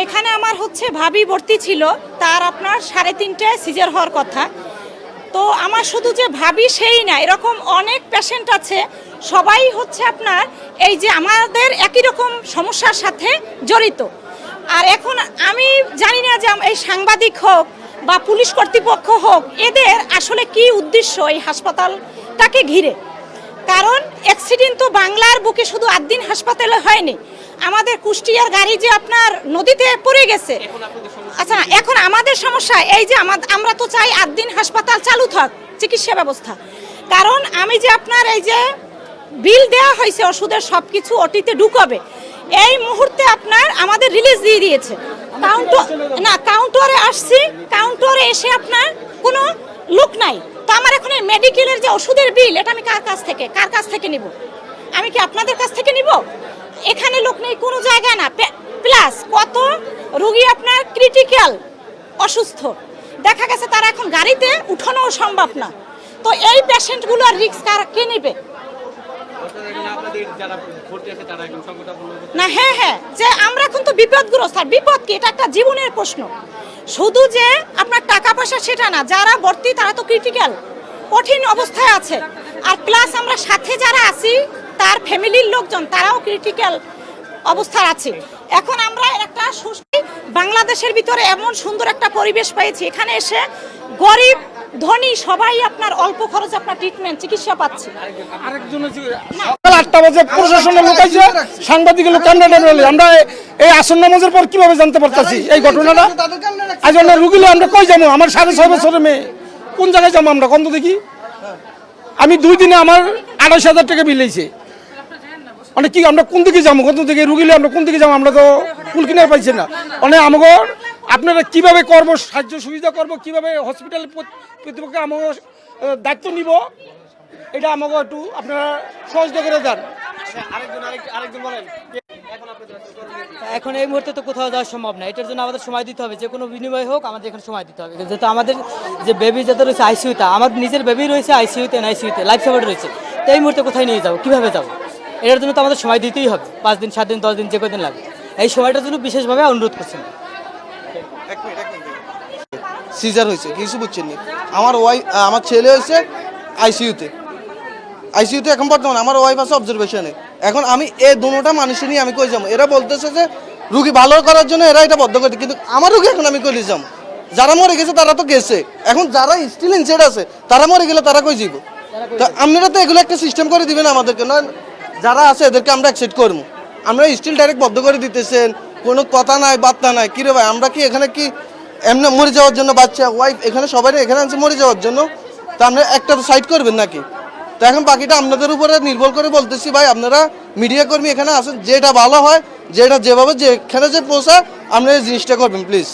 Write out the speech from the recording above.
এখানে আমার হচ্ছে ভাবি ভর্তি ছিল, তার আপনার 3:30টায় সিজার হওয়ার কথা। তো আমার শুধু যে ভাবি সেই না, এরকম অনেক পেশেন্ট আছে, সবাই হচ্ছে আপনার এই যে আমাদের একই রকম সমস্যার সাথে জড়িত। আর এখন আমি জানি না যে এই সাংবাদিক হোক বা পুলিশ কর্তৃপক্ষ হোক, এদের আসলে কি উদ্দেশ্য এই হাসপাতালটাকে ঘিরে। কারণ অ্যাক্সিডেন্ট তো বাংলার বুকে শুধু আদ্দিন হাসপাতালে হয়নি, আমাদের কুষ্টিয়ার গাড়ি যে আপনার নদীতে পড়ে গেছে। আচ্ছা, এখন আমাদের সমস্যা এই যে আমরা তো চাই আদ্দিন হাসপাতাল চালু থাক চিকিৎসা ব্যবস্থা। কারণ আমি যে আপনার এই যে বিল দেওয়া হয়েছে ওষুধের সব কিছু ওটিতে ঢুকাবে, এই মুহূর্তে আপনার আমাদের রিলিজ দিয়ে দিয়েছে। কাউন্টারে আসছি, কাউন্টারে এসে আপনার কোনো লোক নাই। তো আমার এখন এই মেডিকেলের যে ওষুধের বিল, এটা আমি কার কাছ থেকে নিব? আমি কি আপনাদের কাছ থেকে নিব? এখানে লোক নেই কোনো জায়গায় না। প্লাস কত রোগী আপনার ক্রিটিক্যাল অসুস্থ, দেখা গেছে তারা এখন গাড়িতে উঠানোও সম্ভব না। তো এই পেশেন্টগুলোর রিস্ক কে নেবে? না, হ্যাঁ, যে আমরা এখন তো বিপদগ্রস্ত। আর বিপদ কি? এটা একটা জীবনের প্রশ্ন। শুধু যে আপনার টাকা পয়সা সেটা না, যারা ভর্তি তারা তো ক্রিটিক্যাল কঠিন অবস্থায় আছে। আর প্লাস আমরা সাথে যারা আছি তার ফ্যামিলির লোকজন, তারাও ক্রিটিক্যাল অবস্থায় আছে। এখন আমরা একটা বাংলাদেশের ভিতরে এমন সুন্দর একটা পরিবেশ পেয়েছি, এখানে এসে গরিব ধনী সবাই আপনার অল্প খরচে আপনার ট্রিটমেন্ট চিকিৎসা পাচ্ছে। সকাল 8টা বাজে প্রশাসনের লোক আইছে, সাংবাদিকের লোক বলে আমরা এই আসন্ন নামাজের পর কিভাবে জানতে পারতাছি এই ঘটনাটা? আজ আমরা রুগীলে আমরা কই যাবো? আমার 6.5 বছরের মেয়ে, কোন জায়গায় যাবো আমরা? কত দেখি আমি 2 দিনে আমার 28,000 টাকা বিল হয়েছে। মানে কি আমরা কোন দিকে যাবো? কত দিকে রুগীলে আমরা কোন দিকে যাবো? আমরা তো কুল কিনার পাইছি না। মানে আমাকে আপনারা কিভাবে করবো, সাহায্য সুবিধা করবো, কিভাবে হসপিটাল কর্তৃপক্ষে আমাকে দায়িত্ব নিব, এটা আমাকে একটু আপনারা সহযোগিতা করে দেন। এখন এই মুহূর্তে তো কোথাও যাওয়া সম্ভব না, এটার জন্য আমাদের সময় দিতে হবে। যে কোনো বিনিময় হোক আমাদের এখানে সময় দিতে হবে। যেহেতু আমাদের যে বেবি যাদের রয়েছে আইসিইউতে, আমার নিজের বেবি রয়েছে আইসিইউতে, লাইফ সাপোর্ট রয়েছে। তো এই মুহূর্তে কোথায় নিয়ে যাবো, কীভাবে যাবো? এটার জন্য তো আমাদের সময় দিতেই হবে, 5 দিন 7 দিন 10 দিন যে কদিন লাগে। এই সময়টার জন্য বিশেষভাবে অনুরোধ করছেন। সিজার হয়েছে, কিছু বুঝছেন নি। আমার ছেলে হয়েছে আইসিইউতে এখন বর্তমানে, আমার ওয়াইফ আছে অবজারভেশনে। এখন আমি এই দুটোটা মানুষের নিয়ে আমি কই যাবো? এরা বলতেছে যে রুগী ভালো করার জন্য এরা এটা বদ্ধ করে, কিন্তু আমার রুগী এখন আমি কই যাবো? যারা মরে গেছে তারা তো গেছে, এখন যারা স্টিল ইনসেড আছে তারা মরে গেলে তারা কই যাব? তো আপনারা তো এগুলো একটা সিস্টেম করে দিবেন আমাদেরকে, না যারা আছে এদেরকে আমরা অ্যাকসেপ্ট করবো। আমরা স্টিল ডাইরেক্ট বদ্ধ করে দিতেছেন, কোনো কথা নাই বার্তা নাই। কিরে ভাই, আমরা কি এখানে কি এমনি মরে যাওয়ার জন্য? বাচ্চা ওয়াইফ এখানে সবাই এখানে আনছে মরে যাওয়ার জন্য? তা আপনারা একটা তো সাইড করবেন নাকি? তো এখন বাকিটা আপনাদের উপরে নির্ভর করে বলতেছি ভাই, আপনারা মিডিয়া কর্মী এখানে আসেন, যেটা ভালো হয়, যেটা যেভাবে যেখানে যে পৌঁছায় আপনারা এই জিনিসটা করবেন প্লিজ।